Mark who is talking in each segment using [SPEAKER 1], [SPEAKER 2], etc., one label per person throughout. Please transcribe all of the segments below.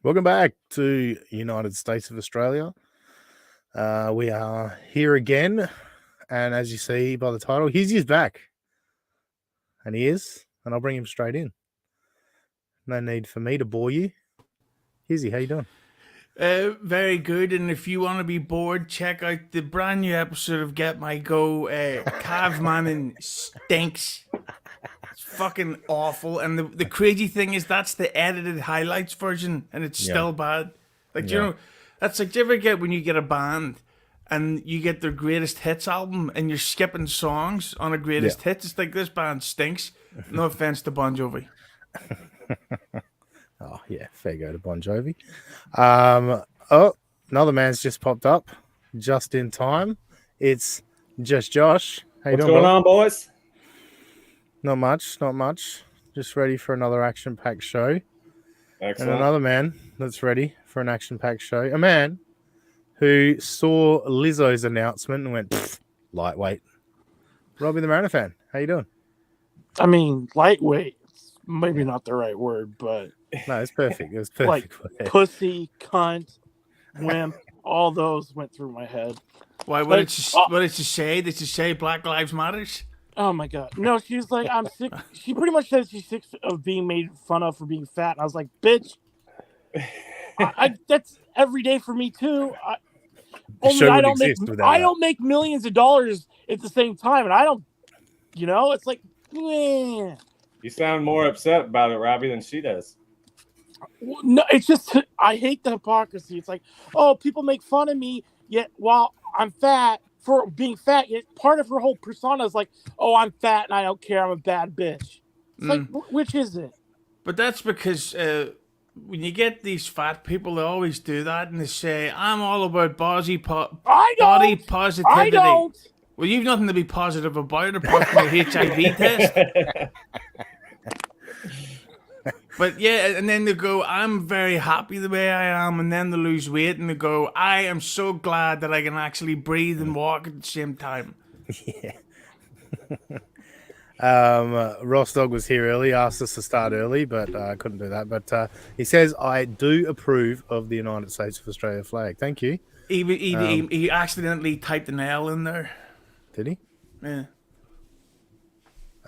[SPEAKER 1] Welcome back to United States of Australia. We are here again, and as you see by the title, Hughezy's back, and he is, and I'll bring him straight in. No need for me to bore you. Hughezy, how you doing?
[SPEAKER 2] Very good. And if you want to be bored, check out the brand new episode of Get My Go. Cav Manning stinks. It's fucking awful. And the crazy thing is that's the edited highlights version, and it's
[SPEAKER 1] Yeah.
[SPEAKER 2] still bad. Like,
[SPEAKER 1] Yeah.
[SPEAKER 2] that's like, do you ever get when you get a band and you get their greatest hits album and you're skipping songs on a greatest hits? It's like, this band stinks. No offense to Bon Jovi.
[SPEAKER 1] Oh yeah, fair go to Bon Jovi. Another man's just popped up, just in time. It's just Josh. How you
[SPEAKER 3] What's
[SPEAKER 1] doing,
[SPEAKER 3] going
[SPEAKER 1] bro?
[SPEAKER 3] on, boys?
[SPEAKER 1] Not much. Just ready for another action-packed show.
[SPEAKER 3] Excellent.
[SPEAKER 1] And another man that's ready for an action-packed show. A man who saw Lizzo's announcement and went, lightweight. Robbie the Mariner fan, how you doing?
[SPEAKER 4] I mean, lightweight. Maybe not the right word, but
[SPEAKER 1] No, it's perfect. It was perfect.
[SPEAKER 4] like pussy, cunt, wimp, all those went through my head.
[SPEAKER 2] Why? What did she say? Did she say Black Lives Matters?
[SPEAKER 4] Oh my god. No, she was like, I'm sick. She pretty much said she's sick of being made fun of for being fat. And I was like, bitch, that's every day for me too. I don't make millions of dollars at the same time, and I don't. It's like,
[SPEAKER 3] You sound more upset about it, Robbie, than she does.
[SPEAKER 4] no, it's just I hate the hypocrisy. It's like, oh, people make fun of me, yet while I'm fat for being fat, yet part of her whole persona is like, oh, I'm fat and I don't care. I'm a bad bitch. It's like, which is it?
[SPEAKER 2] But that's because when you get these fat people, they always do that, and they say, "I'm all about body positivity."
[SPEAKER 4] I don't.
[SPEAKER 2] Well, you've nothing to be positive about apart from the HIV test. But yeah, and then they go, "I'm very happy the way I am," and then they lose weight, and they go, "I am so glad that I can actually breathe and walk at the same time."
[SPEAKER 1] Yeah. Ross Dog was here early, asked us to start early, but I couldn't do that. But he says, I do approve of the United States of Australia flag. Thank you.
[SPEAKER 2] He accidentally typed an L in there.
[SPEAKER 1] Did he?
[SPEAKER 2] Yeah.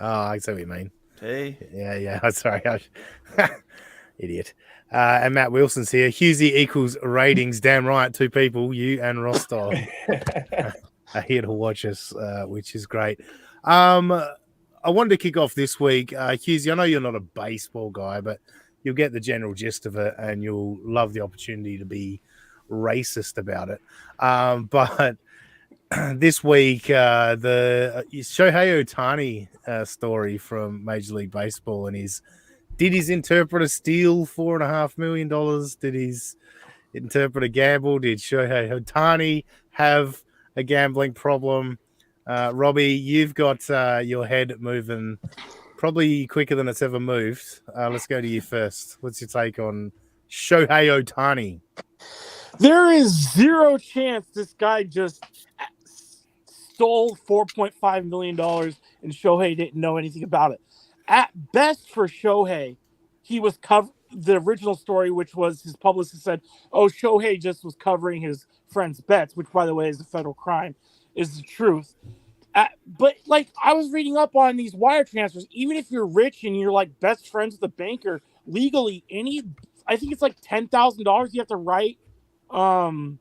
[SPEAKER 1] Oh, I see what you mean.
[SPEAKER 2] Hey.
[SPEAKER 1] Yeah. Sorry. Idiot. And Matt Wilson's here. Hughezy equals ratings. Damn right. Two people, you and Ross Dog, are here to watch us, which is great. I wanted to kick off this week. Hughezy, I know you're not a baseball guy, but you'll get the general gist of it and you'll love the opportunity to be racist about it. But this week, the Shohei Ohtani story from Major League Baseball and did his interpreter steal $4.5 million? Did his interpreter gamble? Did Shohei Ohtani have a gambling problem? Robbie, you've got your head moving probably quicker than it's ever moved. Let's go to you first. What's your take on Shohei Ohtani?
[SPEAKER 4] There is zero chance this guy just stole $4.5 million and Shohei didn't know anything about it. At best for Shohei, he was the original story, which was his publicist said, oh, Shohei just was covering his friend's bets, which, by the way, is a federal crime, is the truth. But, like, I was reading up on these wire transfers. Even if you're rich and you're, like, best friends with a banker, legally, I think it's like $10,000 you have to write. You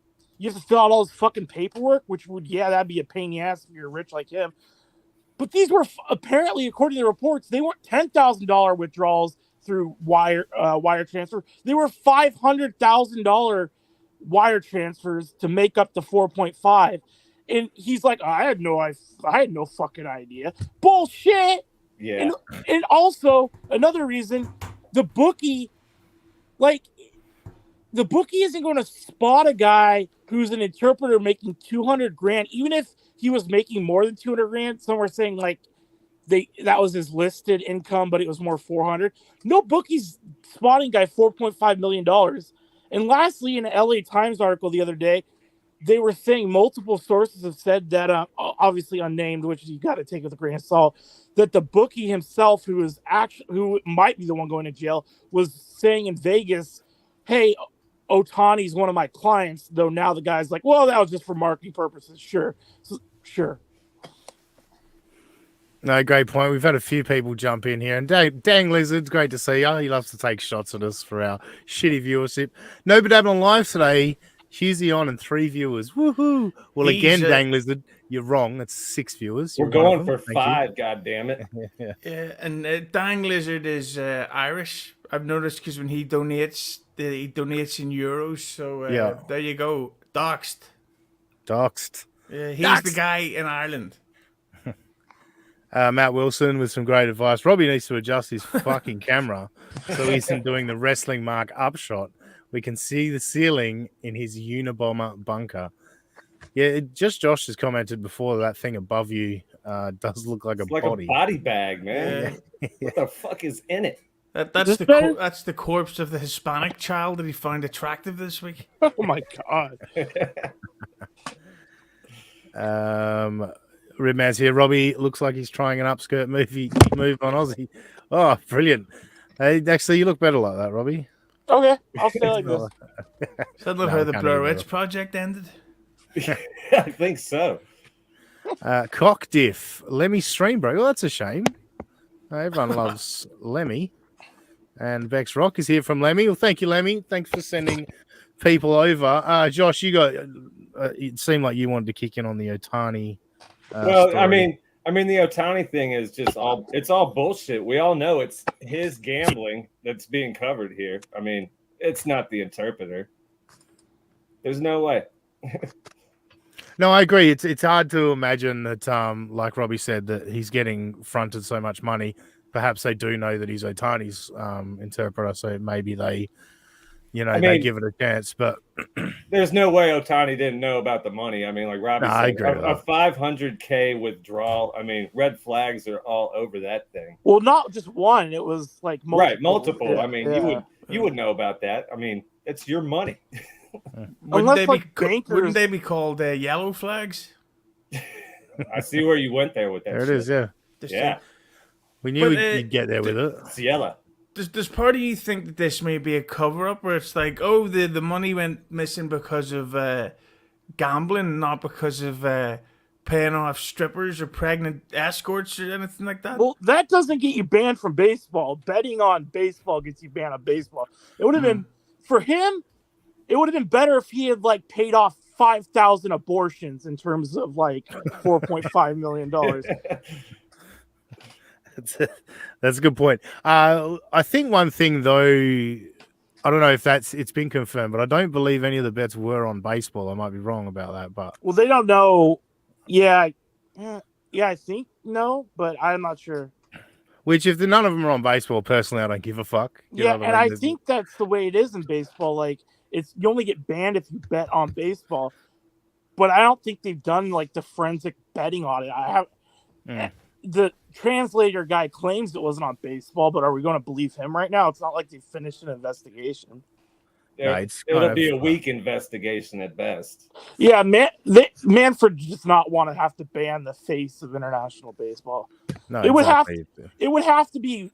[SPEAKER 4] have to fill out all this fucking paperwork, which that'd be a pain in the ass if you're rich like him. But these were apparently, according to the reports, they weren't $10,000 withdrawals through wire transfer. They were $500,000 wire transfers to make up the 4.5. And he's like, I had no fucking idea. Bullshit.
[SPEAKER 3] Yeah.
[SPEAKER 4] And also another reason, the bookie isn't going to spot a guy who's an interpreter making $200,000, even if he was making more than $200,000. Some were saying like that was his listed income, but it was more $400,000. No bookie's spotting guy $4.5 million. And lastly, in an LA Times article the other day, they were saying multiple sources have said that, obviously unnamed, which you got to take with a grain of salt, that the bookie himself, who might be the one going to jail, was saying in Vegas hey, Otani's one of my clients, though now the guy's like, well, that was just for marketing purposes. Sure. Sure.
[SPEAKER 1] No, great point. We've had a few people jump in here, and dang Lizard, great to see you. He loves to take shots at us for our shitty viewership. No Badab on live today. Hughezy on and 3 viewers. Woohoo! Well, again, dang Lizard, you're wrong. It's 6 viewers.
[SPEAKER 3] We're
[SPEAKER 1] You're one of
[SPEAKER 3] going
[SPEAKER 1] them.
[SPEAKER 3] for
[SPEAKER 1] Thank
[SPEAKER 3] 5. God damn it!
[SPEAKER 1] you.
[SPEAKER 2] Yeah, and Dang Lizard is Irish. I've noticed because when he donates in euros. So
[SPEAKER 1] Yeah.
[SPEAKER 2] there you go. Doxed.
[SPEAKER 1] Doxed.
[SPEAKER 2] He's the guy in Ireland.
[SPEAKER 1] Matt Wilson with some great advice. Robbie needs to adjust his fucking camera so he isn't doing the wrestling mark upshot. We can see the ceiling in his Unabomber bunker. Yeah, just Josh has commented before that thing above you does look like
[SPEAKER 3] It's
[SPEAKER 1] a
[SPEAKER 3] like
[SPEAKER 1] body.
[SPEAKER 3] a body bag, man.
[SPEAKER 2] Yeah.
[SPEAKER 3] What the fuck is in it?
[SPEAKER 2] That's the corpse of the Hispanic child that he found attractive this week.
[SPEAKER 4] Oh my god.
[SPEAKER 1] Ribman's here. Robbie looks like he's trying an upskirt move on Aussie. Oh, brilliant. Hey, actually, you look better like that, Robbie.
[SPEAKER 4] Okay, I'll stay like this.
[SPEAKER 2] Is that not how the Blur Witch project ended?
[SPEAKER 3] I think so.
[SPEAKER 1] Cock diff. Lemmy stream, bro. Well, that's a shame. Everyone loves Lemmy. And Vex Rock is here from Lemmy. Well, thank you, Lemmy. Thanks for sending people over. Josh, you got. It seemed like you wanted to kick in on the Otani.
[SPEAKER 3] Well,
[SPEAKER 1] story.
[SPEAKER 3] I mean, the Otani thing is just it's all bullshit. We all know it's his gambling that's being covered here. I mean, it's not the interpreter. There's no way.
[SPEAKER 1] No, I agree. It's hard to imagine that, like Robbie said, that he's getting fronted so much money. Perhaps they do know that he's Otani's interpreter, so maybe they, they give it a chance. But
[SPEAKER 3] there's no way Otani didn't know about the money. I mean, like Robbie said,
[SPEAKER 1] I agree
[SPEAKER 3] a $500K withdrawal. I mean, red flags are all over that thing.
[SPEAKER 4] Well, not just one. It was like multiple.
[SPEAKER 3] Right, multiple.
[SPEAKER 4] Yeah,
[SPEAKER 3] I mean, you would know about that. I mean, it's your money.
[SPEAKER 2] Wouldn't they be called yellow flags?
[SPEAKER 3] I see where you went there with that.
[SPEAKER 1] There it is, yeah.
[SPEAKER 3] Yeah.
[SPEAKER 1] We knew you'd get there with it.
[SPEAKER 3] It's yellow.
[SPEAKER 2] Does part of you think that this may be a cover-up where it's like, oh, the money went missing because of gambling, not because of paying off strippers or pregnant escorts or anything like that?
[SPEAKER 4] Well, that doesn't get you banned from baseball. Betting on baseball gets you banned on baseball. It would have been, for him, it would have been better if he had like paid off 5,000 abortions in terms of like $4.5 million.
[SPEAKER 1] That's a good point. I think one thing though, I don't know if it's been confirmed, but I don't believe any of the bets were on baseball. I might be wrong about that, but
[SPEAKER 4] well, they don't know. Yeah, I think no, but I'm not sure.
[SPEAKER 1] Which, if none of them are on baseball, personally, I don't give a fuck.
[SPEAKER 4] Yeah, and I think that's the way it is in baseball. Like, you only get banned if you bet on baseball, but I don't think they've done like the forensic betting on it. The translator guy claims it wasn't on baseball, but are we going to believe him right now? It's not like they finished an investigation.
[SPEAKER 3] It'll be a weak investigation at best.
[SPEAKER 4] Yeah, Manfred does not want to have to ban the face of international baseball.
[SPEAKER 1] No,
[SPEAKER 4] it would have to be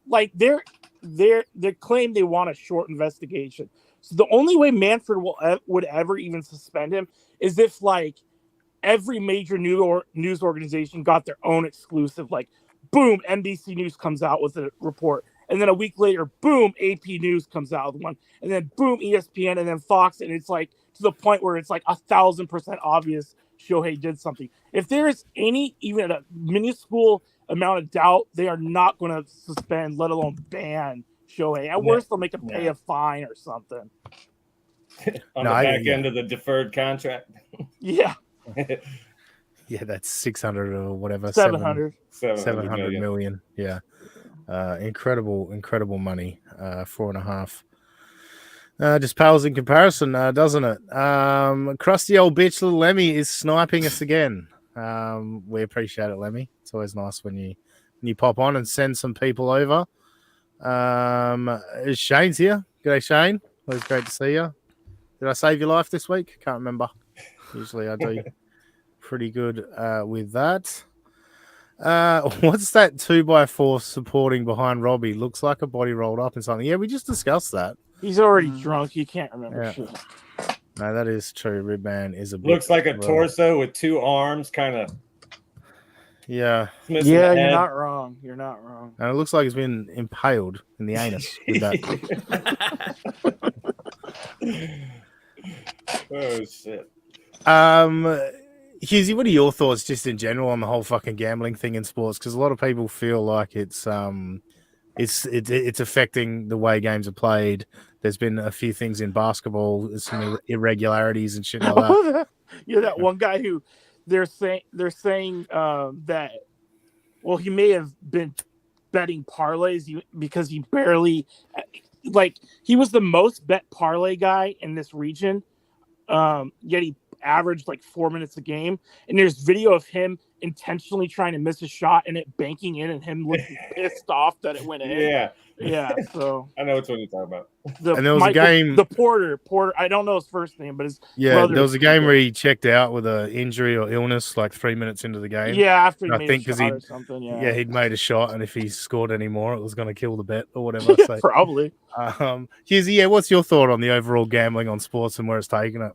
[SPEAKER 4] like they claim they want a short investigation. So the only way Manfred would ever even suspend him is if like every major news organization got their own exclusive, like boom, NBC News comes out with a report. And then a week later, boom, AP News comes out with one. And then boom, ESPN, and then Fox. And it's like to the point where it's like 1,000% obvious Shohei did something. If there is even a minuscule amount of doubt, they are not going to suspend, let alone ban Shohei. At worst, they'll make him pay a fine or something.
[SPEAKER 3] On the back end of the deferred contract.
[SPEAKER 4] Yeah.
[SPEAKER 1] Yeah, that's 600 or whatever.
[SPEAKER 4] 700
[SPEAKER 1] million. Yeah. Incredible money. 4.5. Just pales in comparison, doesn't it? Crusty old bitch, little Lemmy is sniping us again. We appreciate it, Lemmy. It's always nice when you pop on and send some people over. Shane's here. G'day, Shane. Always great to see you. Did I save your life this week? Can't remember. Usually I do pretty good with that. What's that 2x4 supporting behind Robbie? Looks like a body rolled up and something. Yeah, we just discussed that.
[SPEAKER 4] He's already drunk. He can't remember
[SPEAKER 1] Yeah.
[SPEAKER 4] shit.
[SPEAKER 1] No, that is true. Ribman is a bit.
[SPEAKER 3] Looks like a torso with two arms, kind of.
[SPEAKER 1] Yeah.
[SPEAKER 3] Missing
[SPEAKER 4] Yeah,
[SPEAKER 3] the
[SPEAKER 4] you're
[SPEAKER 3] head.
[SPEAKER 4] not wrong. You're not wrong.
[SPEAKER 1] And it looks like he's been impaled in the anus with that.
[SPEAKER 3] Oh shit.
[SPEAKER 1] Hughezy, what are your thoughts just in general on the whole fucking gambling thing in sports? Because a lot of people feel like it's affecting the way games are played. There's been a few things in basketball, some irregularities and shit like that.
[SPEAKER 4] Yeah, that one guy who they're saying that, well, he may have been betting parlays because he barely, like, he was the most bet parlay guy in this region. Yet he averaged like 4 minutes a game, and there's video of him intentionally trying to miss a shot and it banking in and him looking pissed off that it went in. Yeah, so
[SPEAKER 3] I know which one you're talking about.
[SPEAKER 1] And there was a game,
[SPEAKER 4] the Porter, I don't know his first name, but his
[SPEAKER 1] brother, there was a game where he checked out with an injury or illness like 3 minutes into the game.
[SPEAKER 4] Yeah, after he
[SPEAKER 1] I
[SPEAKER 4] made
[SPEAKER 1] think
[SPEAKER 4] a shot or something. Yeah,
[SPEAKER 1] he'd made a shot, and if he scored any more, it was going to kill the bet or whatever. So,
[SPEAKER 4] probably.
[SPEAKER 1] Hughezy, what's your thought on the overall gambling on sports and where it's taking it?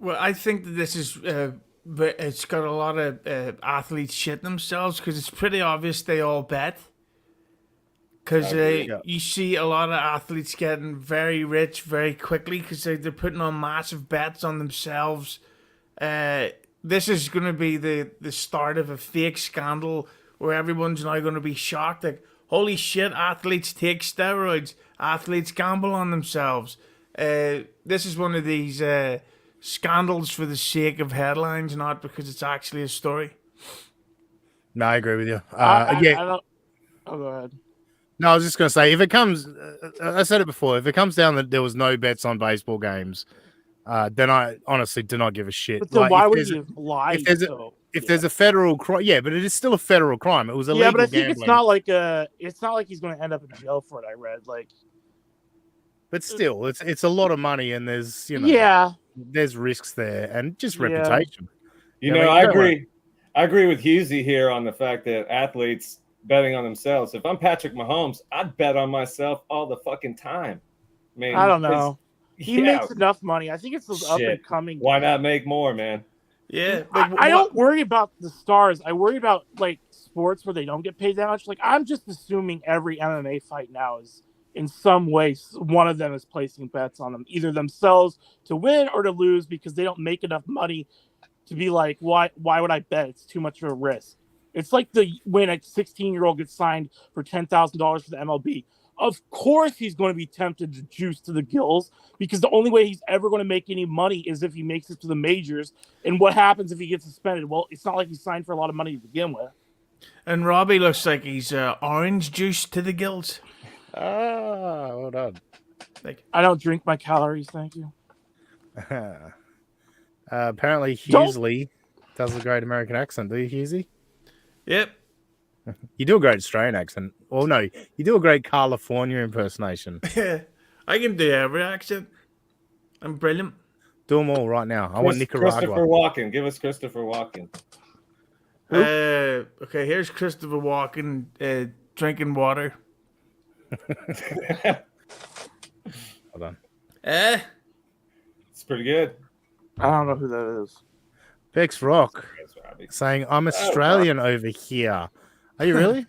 [SPEAKER 2] Well, I think that this is, it's got a lot of athletes shitting themselves because it's pretty obvious they all bet. Because you see a lot of athletes getting very rich very quickly because they're putting on massive bets on themselves. This is going to be the start of a fake scandal where everyone's now going to be shocked. Like, holy shit, athletes take steroids. Athletes gamble on themselves. This is one of these scandals for the sake of headlines, not because it's actually a story.
[SPEAKER 1] No, I agree with you.
[SPEAKER 4] I don't. Oh, go ahead.
[SPEAKER 1] No, I was just going to say, if it comes, I said it before, if it comes down that there was no bets on baseball games, then I honestly do not give a shit.
[SPEAKER 4] But then why would you lie?
[SPEAKER 1] If there's a federal crime, but it is still a federal crime. It was illegal.
[SPEAKER 4] Yeah, but I think
[SPEAKER 1] gambling.
[SPEAKER 4] it's not like he's going to end up in jail for it. I read
[SPEAKER 1] but still, it's a lot of money, and there's there's risks there, and just reputation.
[SPEAKER 3] I agree. I agree with Hughezy here on the fact that athletes betting on themselves. If I'm Patrick Mahomes, I'd bet on myself all the fucking time. I mean,
[SPEAKER 4] I don't know. He makes enough money. I think it's those up and coming.
[SPEAKER 3] Why not make more, man?
[SPEAKER 2] Yeah,
[SPEAKER 4] I don't worry about the stars. I worry about like sports where they don't get paid that much. Like, I'm just assuming every MMA fight now is in some way one of them is placing bets on them, either themselves to win or to lose because they don't make enough money to be like, why would I bet? It's too much of a risk. It's like when a 16-year-old gets signed for $10,000 for the MLB. Of course he's going to be tempted to juice to the gills because the only way he's ever going to make any money is if he makes it to the majors. And what happens if he gets suspended? Well, it's not like he signed for a lot of money to begin with.
[SPEAKER 2] And Robbie looks like he's orange juice to the gills.
[SPEAKER 1] Ah, well done.
[SPEAKER 4] I don't drink my calories, thank you.
[SPEAKER 1] Apparently Hughezy does a great American accent. Do you, Hughezy?
[SPEAKER 2] Yep.
[SPEAKER 1] You do a great Australian accent. Well, no, you do a great California impersonation.
[SPEAKER 2] I can do every accent. I'm brilliant.
[SPEAKER 1] Do them all right now. I want Nicaragua.
[SPEAKER 3] Christopher Walken. Give us Christopher Walken.
[SPEAKER 2] Okay, here's Christopher Walken drinking water.
[SPEAKER 1] Hold on.
[SPEAKER 3] It's pretty good.
[SPEAKER 4] I don't know who that is.
[SPEAKER 1] Bex Rock saying, I'm Australian over here. Are you really?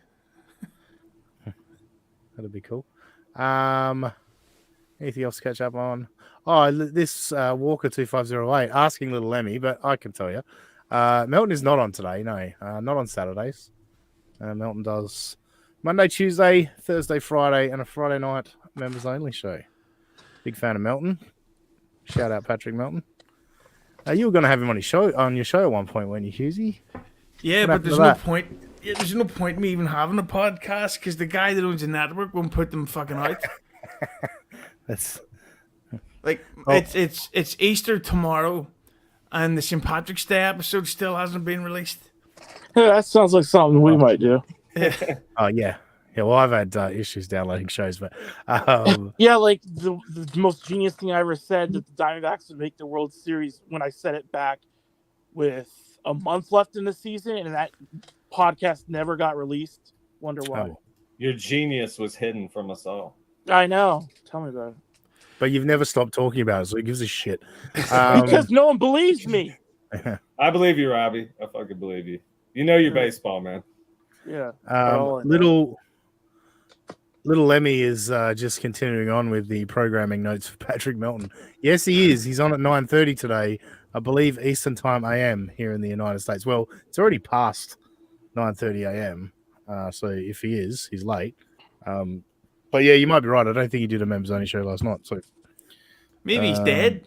[SPEAKER 1] That'd be cool. Anything else to catch up on? Oh, this Walker 2508 asking little Emmy, but I can tell you. Melton is not on today, no. Not on Saturdays. Melton does Monday, Tuesday, Thursday, Friday, and a Friday night members only show. Big fan of Melton. Shout out Patrick Melton. You were going to have him on your show at one point, weren't you, Hughezy?
[SPEAKER 2] Yeah, but there's no point. Yeah, there's no point in me even having a podcast because the guy that owns the network won't put them fucking out.
[SPEAKER 1] That's
[SPEAKER 2] like it's Easter tomorrow, and the St. Patrick's Day episode still hasn't been released.
[SPEAKER 4] That sounds like something we might do.
[SPEAKER 1] Oh yeah. Yeah, well, I've had issues downloading shows, but
[SPEAKER 4] yeah, like the most genius thing I ever said that the Diamondbacks would make the World Series when I said it back with a month left in the season, and that podcast never got released. Wonder why.
[SPEAKER 3] Your genius was hidden from us all.
[SPEAKER 4] I know. Tell me about it.
[SPEAKER 1] but you've never stopped talking about it, so he gives a shit.
[SPEAKER 4] Because no one believes me.
[SPEAKER 3] I believe you, Robbie. I fucking believe you. You know your baseball, man.
[SPEAKER 4] Yeah.
[SPEAKER 1] Little Lemmy is just continuing on with the programming notes for Patrick Melton. Yes, he is. He's on at 9:30 today, I believe Eastern Time AM here in the United States. Well, it's already past 9:30 AM. So if he is, he's late. But yeah, you might be right. I don't think he did a members only show last night. So
[SPEAKER 2] Maybe he's dead.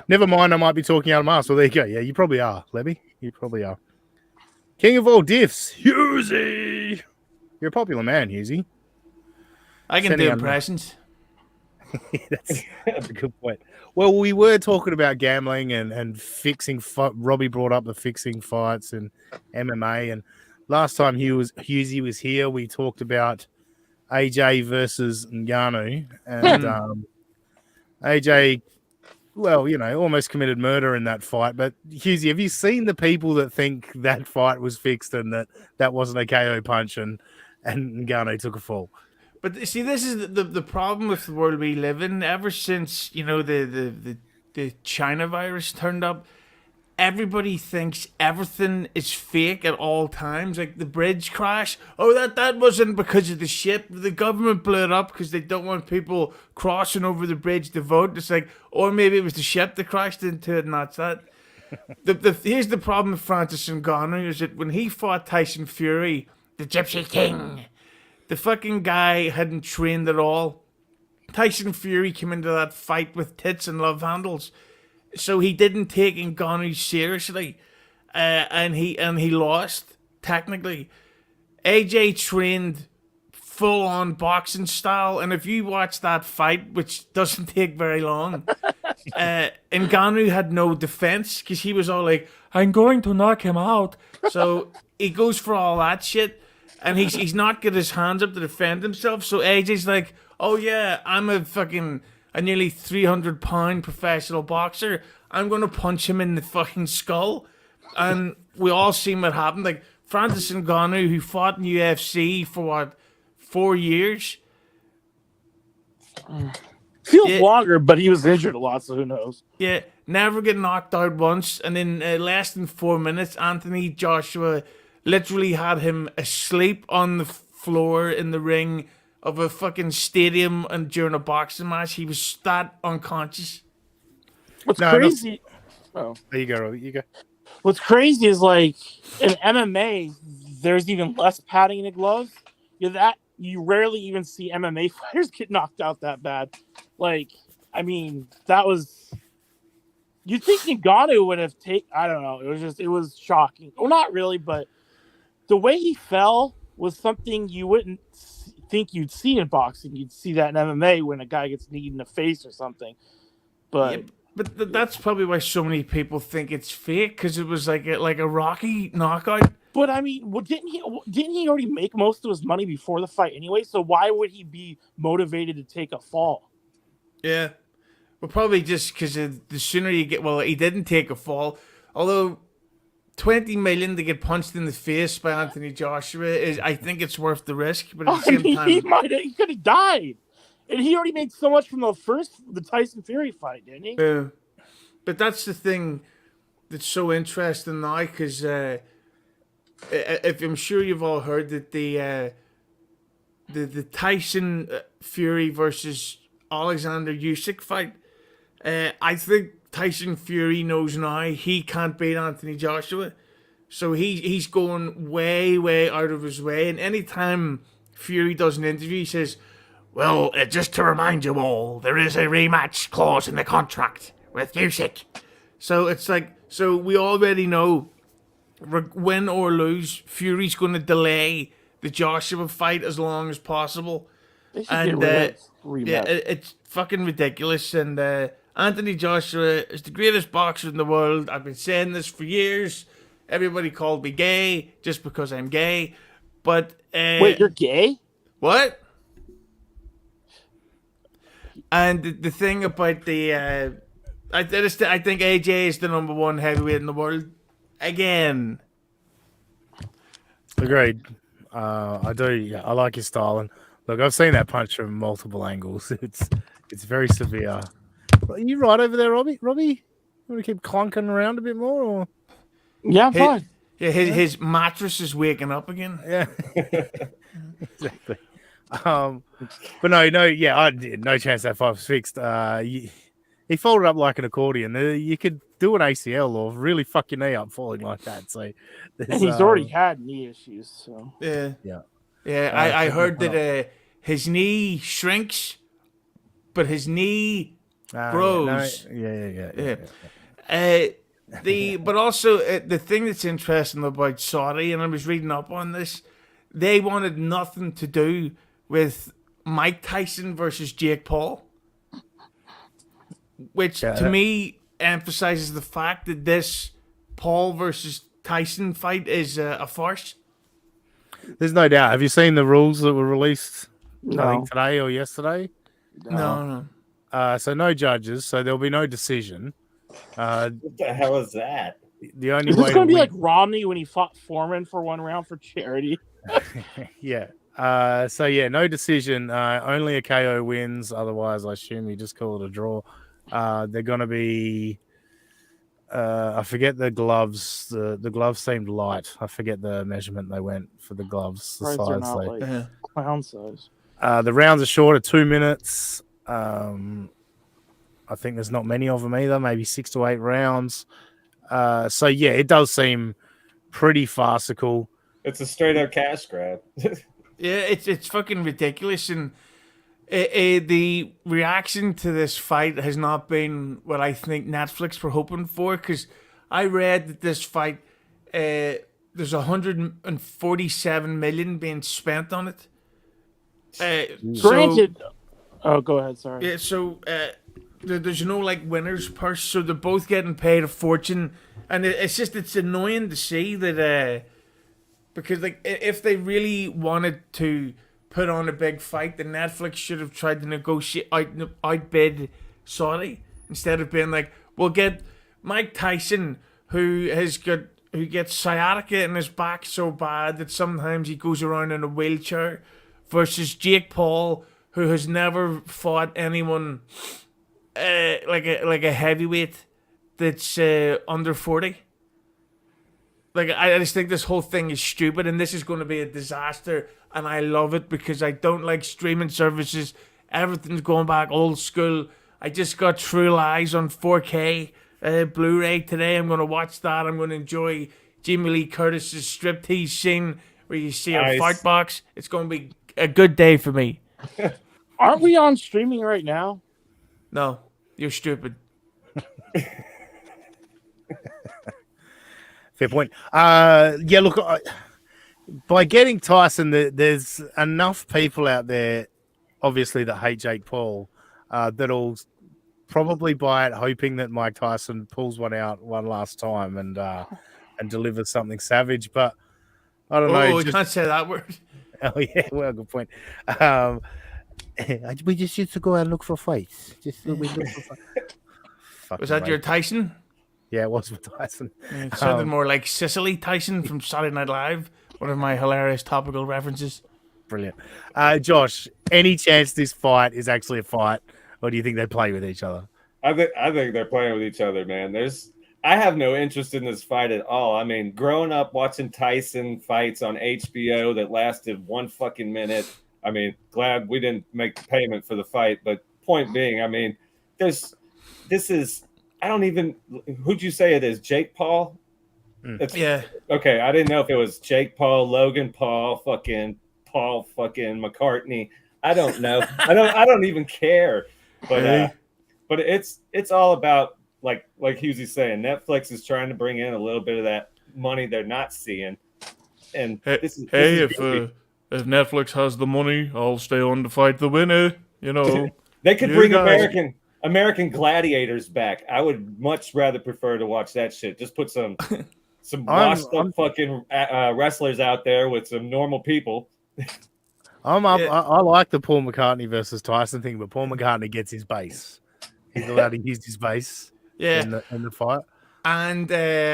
[SPEAKER 1] never mind. I might be talking out of my ass. Well, there you go. Yeah, you probably are, Lemmy. You probably are. King of all diffs, Hughezy. You're a popular man, Hughezy.
[SPEAKER 2] I can do impressions.
[SPEAKER 1] That's a good point. Well, we were talking about gambling and fixing. Robbie brought up the fixing fights and MMA. And last time Hughezy was here, we talked about AJ versus Ngannou. And AJ, well, almost committed murder in that fight. But Hughezy, have you seen the people that think that fight was fixed and that wasn't a KO punch and Ngannou took a fall?
[SPEAKER 2] But see, this is the problem with the world we live in. Ever since the China virus turned up, everybody thinks everything is fake at all times. Like the bridge crash. Oh, that wasn't because of the ship. The government blew it up because they don't want people crossing over the bridge to vote. It's like, or maybe it was the ship that crashed into it, and that's that. Here's the problem with Francis Ngannou is that when he fought Tyson Fury, the Gypsy King, the fucking guy hadn't trained at all. Tyson Fury came into that fight with tits and love handles, so he didn't take Ngannou seriously, and he lost technically. AJ trained full on boxing style, and if you watch that fight, which doesn't take very long, Ngannou had no defense because he was all like, "I'm going to knock him out," so he goes for all that shit. And he's not got his hands up to defend himself. So AJ's like, oh yeah, I'm a nearly 300-pound professional boxer. I'm going to punch him in the fucking skull. And we all seen what happened. Like Francis Ngannou, who fought in UFC for 4 years?
[SPEAKER 4] Feels longer, but he was injured a lot, so who knows?
[SPEAKER 2] Yeah, never get knocked out once. And in less than 4 minutes, Anthony Joshua literally had him asleep on the floor in the ring of a fucking stadium and during a boxing match. He was that unconscious.
[SPEAKER 4] What's crazy?
[SPEAKER 1] Oh, there you go, Robbie. You go.
[SPEAKER 4] What's crazy is like in MMA, there's even less padding in the gloves. You rarely even see MMA fighters get knocked out that bad. Like, I mean, that was. You'd think Ngannou would have taken. I don't know. It was shocking. Well, not really, but the way he fell was something you wouldn't think you'd see in boxing. You'd see that in MMA when a guy gets kneed in the face or something. But
[SPEAKER 2] that's probably why so many people think it's fake, because it was like a Rocky knockout.
[SPEAKER 4] But I mean, didn't he already make most of his money before the fight anyway? So why would he be motivated to take a fall?
[SPEAKER 2] Yeah, well, probably just because the sooner you get. Well, he didn't take a fall, although 20 million to get punched in the face by Anthony Joshua is, I think it's worth the risk. But at the same time,
[SPEAKER 4] he could have died, and he already made so much from the Tyson Fury fight, didn't he?
[SPEAKER 2] Yeah, but that's the thing that's so interesting now, because if I'm sure you've all heard that the Tyson Fury versus Alexander Usyk fight, I think Tyson Fury knows now he can't beat Anthony Joshua, so he's going way out of his way. And anytime Fury does an interview, he says, "Well, just to remind you all, there is a rematch clause in the contract with Usyk." So it's like, so we already know, win or lose, Fury's going to delay the Joshua fight as long as possible. And it's fucking ridiculous. And Anthony Joshua is the greatest boxer in the world. I've been saying this for years. Everybody called me gay just because I'm gay. But
[SPEAKER 4] wait, you're gay?
[SPEAKER 2] What? And the thing about I think AJ is the number one heavyweight in the world again.
[SPEAKER 1] Agreed. I do. Yeah, I like his style, and look, I've seen that punch from multiple angles. It's very severe. Are you right over there, Robbie? Robbie, you want to keep clunking around a bit more, or
[SPEAKER 4] Yeah, I'm
[SPEAKER 2] His,
[SPEAKER 4] fine.
[SPEAKER 2] yeah, his mattress is waking up again.
[SPEAKER 1] yeah, exactly. But no, yeah, I did no chance that fight was fixed. He folded up like an accordion. You could do an ACL or really fuck your knee up falling like that. So,
[SPEAKER 4] And he's already had knee issues, so
[SPEAKER 2] Yeah,
[SPEAKER 1] yeah.
[SPEAKER 2] yeah. I heard that his knee shrinks, but his knee grows.
[SPEAKER 1] Yeah.
[SPEAKER 2] But also the thing that's interesting about Saudi, and I was reading up on this, they wanted nothing to do with Mike Tyson versus Jake Paul, which to me emphasizes the fact that this Paul versus Tyson fight is a farce.
[SPEAKER 1] There's no doubt. Have you seen the rules that were released? I
[SPEAKER 4] no.
[SPEAKER 1] think today or yesterday.
[SPEAKER 2] No.
[SPEAKER 1] So no judges. So there'll be no decision.
[SPEAKER 3] What the hell is that?
[SPEAKER 1] The only
[SPEAKER 4] Is
[SPEAKER 1] way
[SPEAKER 4] this going to be
[SPEAKER 1] win-
[SPEAKER 4] like Romney when he fought Foreman for one round for charity?
[SPEAKER 1] yeah. So yeah, no decision. Only a KO wins. Otherwise, I assume you just call it a draw. They're gonna be. I forget the gloves. The gloves seemed light. I forget the measurement they went for the gloves. The
[SPEAKER 4] Surprised they're
[SPEAKER 1] size.
[SPEAKER 4] not like clown size.
[SPEAKER 1] The rounds are short at 2 minutes. I think there's not many of them either. Maybe 6 to 8 rounds. So yeah, it does seem pretty farcical.
[SPEAKER 3] It's a straight up cash grab.
[SPEAKER 2] Yeah, it's fucking ridiculous, and the reaction to this fight has not been what I think Netflix were hoping for. Because I read that this fight, there's 147 million being spent on it.
[SPEAKER 4] Granted, oh, go ahead. Sorry.
[SPEAKER 2] Yeah, so there's no like winner's purse, so they're both getting paid a fortune, and it's annoying to see that because like if they really wanted to put on a big fight, then Netflix should have tried to negotiate outbid Saudi instead of being like, we'll get Mike Tyson who gets sciatica in his back so bad that sometimes he goes around in a wheelchair, versus Jake Paul, who has never fought anyone like a heavyweight that's under 40. Like I just think this whole thing is stupid, and this is going to be a disaster. And I love it because I don't like streaming services. Everything's going back old school. I just got True Lies on 4K Blu-ray today. I'm going to watch that. I'm going to enjoy Jamie Lee Curtis's striptease scene where you see her fart box. It's going to be a good day for me.
[SPEAKER 4] Aren't we on streaming right now?
[SPEAKER 2] No, you're stupid.
[SPEAKER 1] Fair point. Yeah, look, by getting Tyson, there's enough people out there, obviously, that hate Jake Paul, that'll probably buy it, hoping that Mike Tyson pulls one out one last time and delivers something savage. But I don't know.
[SPEAKER 2] Oh, you can't say that word.
[SPEAKER 1] Oh yeah, well, good point. We just used to go and look for fights. We look for fights.
[SPEAKER 2] Was that your Tyson?
[SPEAKER 1] Yeah, it was with Tyson.
[SPEAKER 2] It sounded more like Cicely Tyson from Saturday Night Live, one of my hilarious topical references.
[SPEAKER 1] Brilliant. Josh, any chance this fight is actually a fight, or do you think they play with each other?
[SPEAKER 3] I think they're playing with each other, man. I have no interest in this fight at all. I mean, growing up watching Tyson fights on HBO that lasted 1 fucking minute. I mean, glad we didn't make the payment for the fight, but point being, I mean, this is. I don't even. Who'd you say it is? Jake Paul?
[SPEAKER 2] Yeah.
[SPEAKER 3] Okay, I didn't know if it was Jake Paul, Logan Paul, fucking McCartney. I don't know. I don't even care. But it's all about like Hughezy's saying. Netflix is trying to bring in a little bit of that money they're not seeing. And
[SPEAKER 2] if Netflix has the money, I'll stay on to fight the winner. You know,
[SPEAKER 3] they could bring American Gladiators back. I would much rather prefer to watch that shit. Just put some washed up fucking wrestlers out there with some normal people.
[SPEAKER 1] I like the Paul McCartney versus Tyson thing, but Paul McCartney gets his base. He's allowed to use his base in the fight.
[SPEAKER 2] And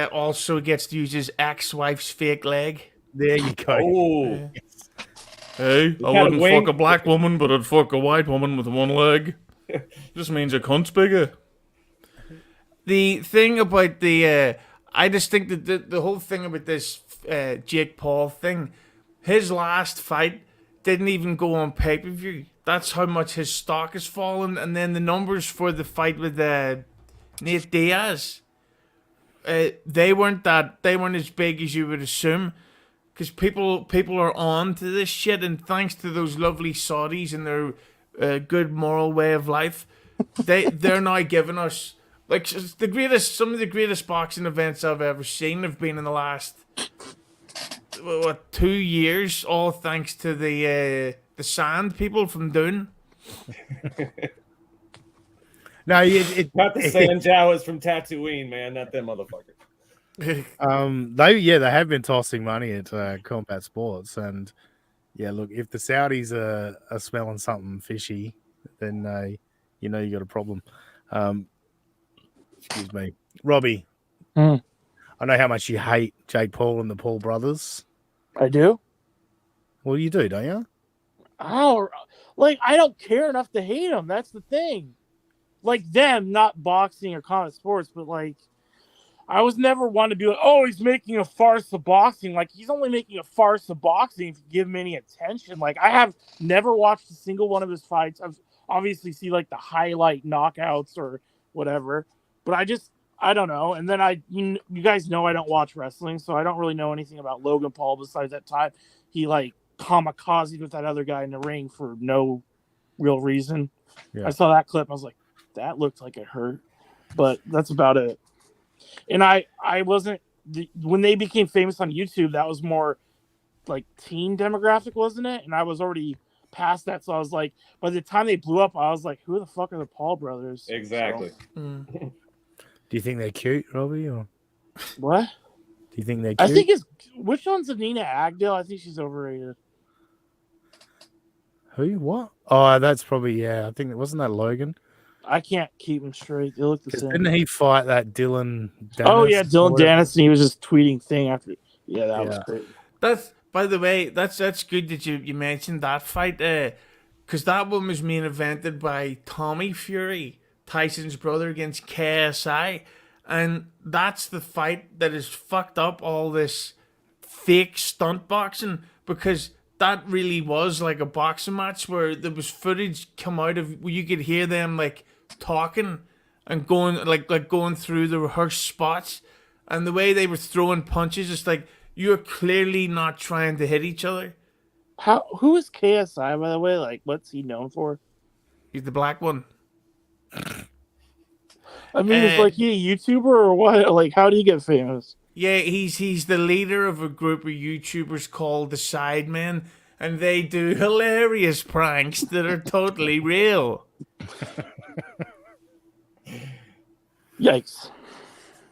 [SPEAKER 2] also gets to use his ex-wife's fake leg.
[SPEAKER 1] There you go.
[SPEAKER 3] Oh.
[SPEAKER 2] Hey, I wouldn't fuck a black woman, but I'd fuck a white woman with one leg. Just means a cunt's bigger. The thing about I just think that the whole thing about this Jake Paul thing, his last fight didn't even go on pay per view. That's how much his stock has fallen. And then the numbers for the fight with Nate Diaz, they weren't as big as you would assume. Because people are on to this shit, and thanks to those lovely Saudis and their good moral way of life, they're now giving us like some of the greatest boxing events I've ever seen have been in the last 2 years, all thanks to the sand people from Dune.
[SPEAKER 1] No,
[SPEAKER 3] Not the sand Jawas from Tatooine, man. Not them motherfuckers.
[SPEAKER 1] they have been tossing money at combat sports, and yeah, look, if the Saudis are smelling something fishy, then you know you got a problem. Excuse me, Robbie.
[SPEAKER 4] Hmm.
[SPEAKER 1] I know how much you hate Jake Paul and the Paul brothers.
[SPEAKER 4] I do.
[SPEAKER 1] Well, you do, don't you?
[SPEAKER 4] I don't care enough to hate him. That's the thing. Like them, not boxing or combat sports, but like I was never one to be like, oh, he's making a farce of boxing. Like he's only making a farce of boxing if you give him any attention. Like I have never watched a single one of his fights. I've obviously see like the highlight knockouts or whatever, but I don't know. And then you guys know I don't watch wrestling, so I don't really know anything about Logan Paul besides that time he like kamikazed with that other guy in the ring for no real reason. Yeah. I saw that clip. I was like, that looked like it hurt, but that's about it. And I wasn't when they became famous on YouTube. That was more like teen demographic, wasn't it? And I was already past that, so I was like, by the time they blew up, I was like, who the fuck are the Paul brothers?
[SPEAKER 3] Exactly.
[SPEAKER 1] So, do you think they're cute, Robbie? Or
[SPEAKER 4] what?
[SPEAKER 1] Do you think they're cute?
[SPEAKER 4] I think which one's Nina Agdale? I think she's overrated.
[SPEAKER 1] Who? What? Oh, that's probably I think it wasn't that Logan.
[SPEAKER 4] I can't keep them straight. They look the same.
[SPEAKER 1] Didn't he fight that Dylan Dennis?
[SPEAKER 4] Oh yeah, Dylan Dennis, and he was just tweeting thing after. Yeah, that was great.
[SPEAKER 2] That's, by the way, that's good that you mentioned that fight, because that one was main evented by Tommy Fury, Tyson's brother, against KSI, and that's the fight that has fucked up all this fake stunt boxing, because that really was like a boxing match where there was footage come out of where you could hear them like talking and going like going through the rehearsed spots, and the way they were throwing punches, it's like you're clearly not trying to hit each other.
[SPEAKER 4] Who is KSI, by the way? Like, what's he known for?
[SPEAKER 2] He's the black one.
[SPEAKER 4] I mean, is like he a YouTuber or what? Like, how do you get famous?
[SPEAKER 2] Yeah, he's the leader of a group of YouTubers called the Sidemen, and they do hilarious pranks that are totally real.
[SPEAKER 4] Yikes!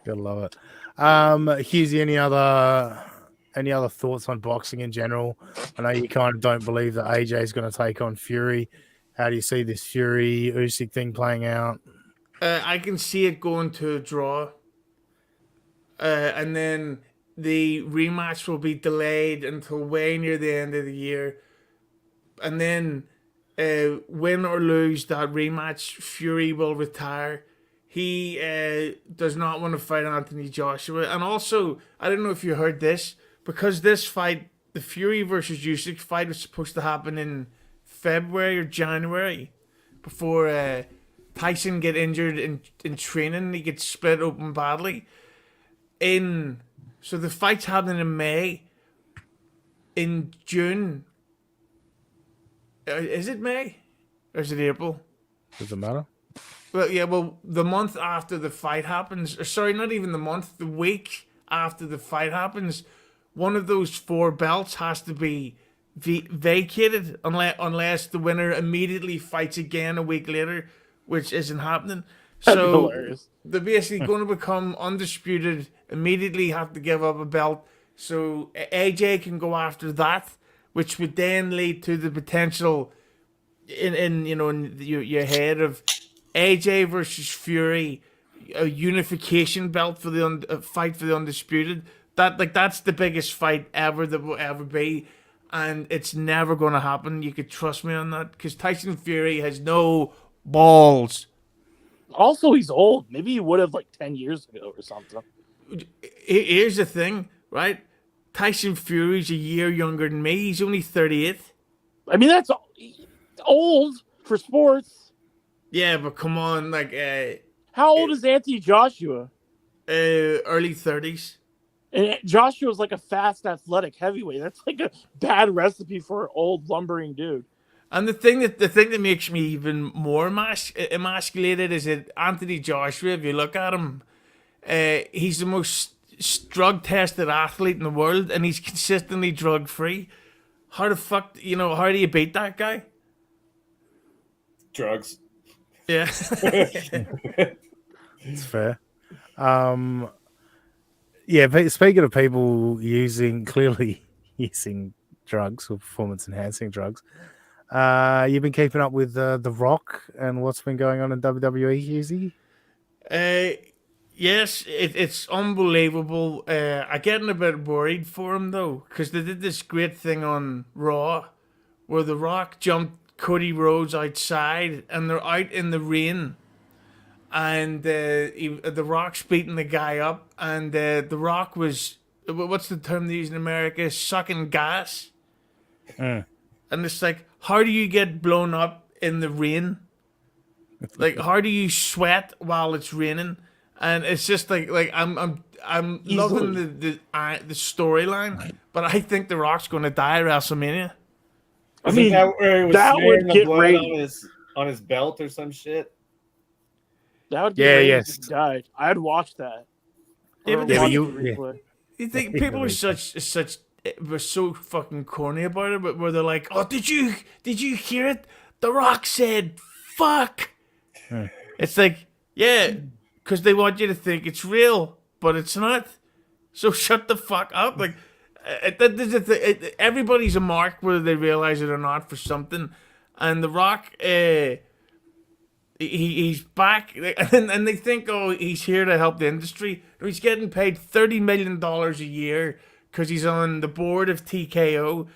[SPEAKER 1] Gotta love it. Hughezy, any other thoughts on boxing in general? I know you kind of don't believe that AJ is going to take on Fury. How do you see this Fury Usyk thing playing out?
[SPEAKER 2] I can see it going to a draw. And then the rematch will be delayed until way near the end of the year. And then, win or lose that rematch, Fury will retire. He does not want to fight Anthony Joshua. And also, I don't know if you heard this, because this fight, the Fury versus Usyk fight, was supposed to happen in February or January before Tyson get injured in training. He gets split open badly. So the fight's happening in May. In June, is it May or is it April?
[SPEAKER 1] Does it matter?
[SPEAKER 2] Well, yeah. Well, the month after the fight happens, or sorry, not even the month. The week after the fight happens, one of those 4 belts has to be vacated unless the winner immediately fights again a week later, which isn't happening. So they're basically going to become undisputed, immediately have to give up a belt. So AJ can go after that, which would then lead to the potential in your head of AJ versus Fury, a unification belt for the fight for the undisputed. That's the biggest fight ever that will ever be, and it's never going to happen. You could trust me on that, because Tyson Fury has no balls.
[SPEAKER 4] Also, he's old. Maybe he would have like 10 years ago or something.
[SPEAKER 2] Here's the thing, right? Tyson Fury's a year younger than me. He's only 38.
[SPEAKER 4] I mean, that's old for sports.
[SPEAKER 2] Yeah, but come on, like
[SPEAKER 4] How old is Anthony Joshua?
[SPEAKER 2] early 30s.
[SPEAKER 4] And Joshua's like a fast, athletic heavyweight. That's like a bad recipe for an old lumbering dude.
[SPEAKER 2] And the thing that makes me even more emasculated is that Anthony Joshua, if you look at him, he's the most drug tested athlete in the world, and he's consistently drug free. How the fuck, how do you beat that guy?
[SPEAKER 3] Drugs.
[SPEAKER 2] Yeah.
[SPEAKER 1] It's fair. Yeah, but speaking of people clearly using drugs or performance enhancing drugs, you've been keeping up with The Rock and what's been going on in WWE, Hughezy?
[SPEAKER 2] Yes, it's unbelievable. I'm getting a bit worried for him though, because they did this great thing on Raw where The Rock jumped Cody Rhodes outside and they're out in the rain. And The Rock's beating the guy up, and The Rock was, what's the term they use in America? Sucking gas. And it's like, how do you get blown up in the rain? Like, how do you sweat while it's raining? And it's just like I'm loving the storyline, but I think The Rock's going to die at WrestleMania.
[SPEAKER 3] Isn't that where he was
[SPEAKER 4] that
[SPEAKER 3] smearing
[SPEAKER 4] would
[SPEAKER 3] the
[SPEAKER 4] get
[SPEAKER 3] blood
[SPEAKER 4] ratings.
[SPEAKER 3] on his belt or some shit?
[SPEAKER 4] That would get ratings if he died. I'd watch that.
[SPEAKER 2] Yeah,
[SPEAKER 4] Or
[SPEAKER 2] but
[SPEAKER 4] watch
[SPEAKER 1] you-
[SPEAKER 4] the replay.
[SPEAKER 2] You think people were so fucking corny about it, but where they're like, "Oh, did you hear it? The Rock said fuck." It's like, yeah, because they want you to think it's real, but it's not. So shut the fuck up. Like, everybody's a mark whether they realize it or not for something, and The Rock, he's back, and they think, oh, he's here to help the industry. He's getting paid $30 million a year because he's on the board of TKO.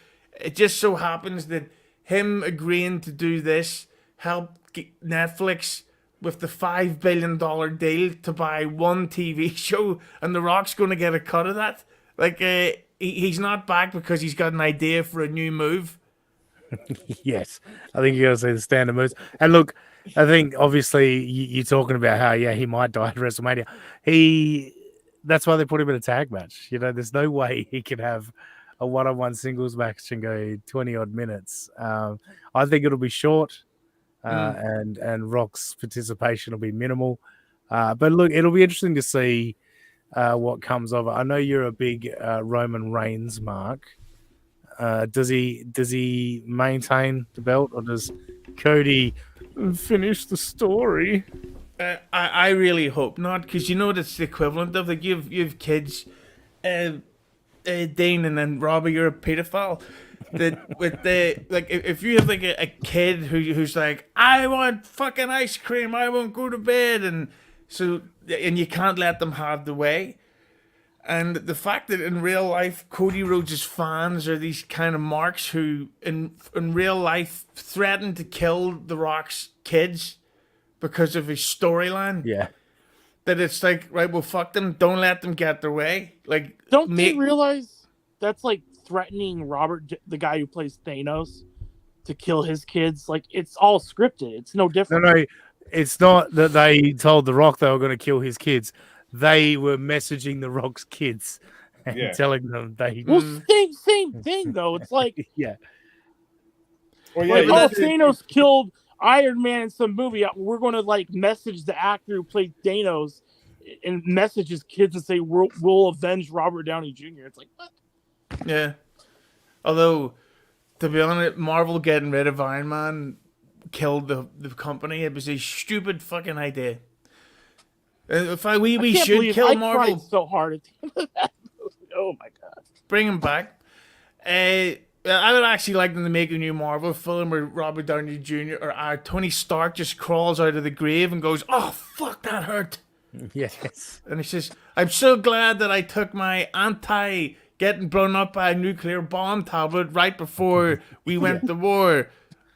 [SPEAKER 2] It just so happens that him agreeing to do this helped Netflix with the $5 billion deal to buy one TV show, and The Rock's going to get a cut of that. Like, he's not back because he's got an idea for a new move.
[SPEAKER 1] Yes, I think you got to say the standard moves. And look, I think obviously you're talking about how he might die at WrestleMania. That's why they put him in a tag match. There's no way he can have a one-on-one singles match and go 20 odd minutes. I think it'll be short, and Rock's participation will be minimal. But look, it'll be interesting to see what comes of it. I know you're a big Roman Reigns mark. Does he maintain the belt, or does Cody finish the story?
[SPEAKER 2] I really hope not, because that's the equivalent of, like, you've kids, Dane and then Robbie, you're a pedophile. That with if you have like a kid who's like, I want fucking ice cream, I won't go to bed, and you can't let them have the way. And the fact that in real life, Cody Rhodes' fans are these kind of marks who, in real life, threaten to kill The Rock's kids because of his storyline.
[SPEAKER 1] Yeah.
[SPEAKER 2] That it's like, right, well, fuck them. Don't let them get their way. Like,
[SPEAKER 4] Don't they realize that's like threatening the guy who plays Thanos, to kill his kids? Like, it's all scripted. It's no different.
[SPEAKER 1] No, it's not that they told The Rock they were going to kill his kids. They were messaging The Rock's kids and telling them they.
[SPEAKER 4] Well, same thing though. It's like,
[SPEAKER 1] yeah.
[SPEAKER 3] Well,
[SPEAKER 4] Thanos killed Iron Man in some movie. We're going to like message the actor who played Thanos and message his kids and say we'll avenge Robert Downey Jr. It's like, what?
[SPEAKER 2] Yeah. Although, to be honest, Marvel getting rid of Iron Man killed the company. It was a stupid fucking idea. We should kill Marvel.
[SPEAKER 4] I cried so hard at the end of that movie. Oh my god!
[SPEAKER 2] Bring him back. I would actually like them to make a new Marvel film where Robert Downey Jr. or Tony Stark just crawls out of the grave and goes, "Oh fuck, that hurt."
[SPEAKER 1] Yes.
[SPEAKER 2] And it's just, I'm so glad that I took my getting blown up by a nuclear bomb tablet right before we went to war.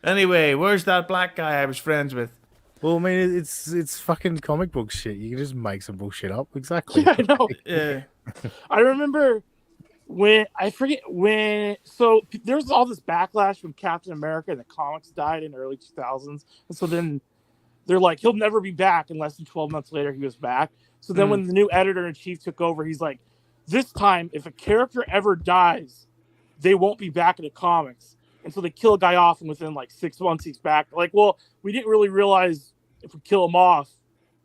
[SPEAKER 2] Anyway, where's that black guy I was friends with?
[SPEAKER 1] Well, I mean, it's fucking comic book shit. You can just make some bullshit up. Exactly.
[SPEAKER 4] Yeah, I know.
[SPEAKER 2] Yeah.
[SPEAKER 4] I remember so there's all this backlash when Captain America in the comics died in the early 2000s, and so then they're like, he'll never be back, and less than 12 months later he was back. So then when the new editor-in-chief took over, he's like, this time if a character ever dies, they won't be back in the comics. And so they kill a guy off, and within like 6 months he's back. Like, well, we didn't really realize if we kill him off,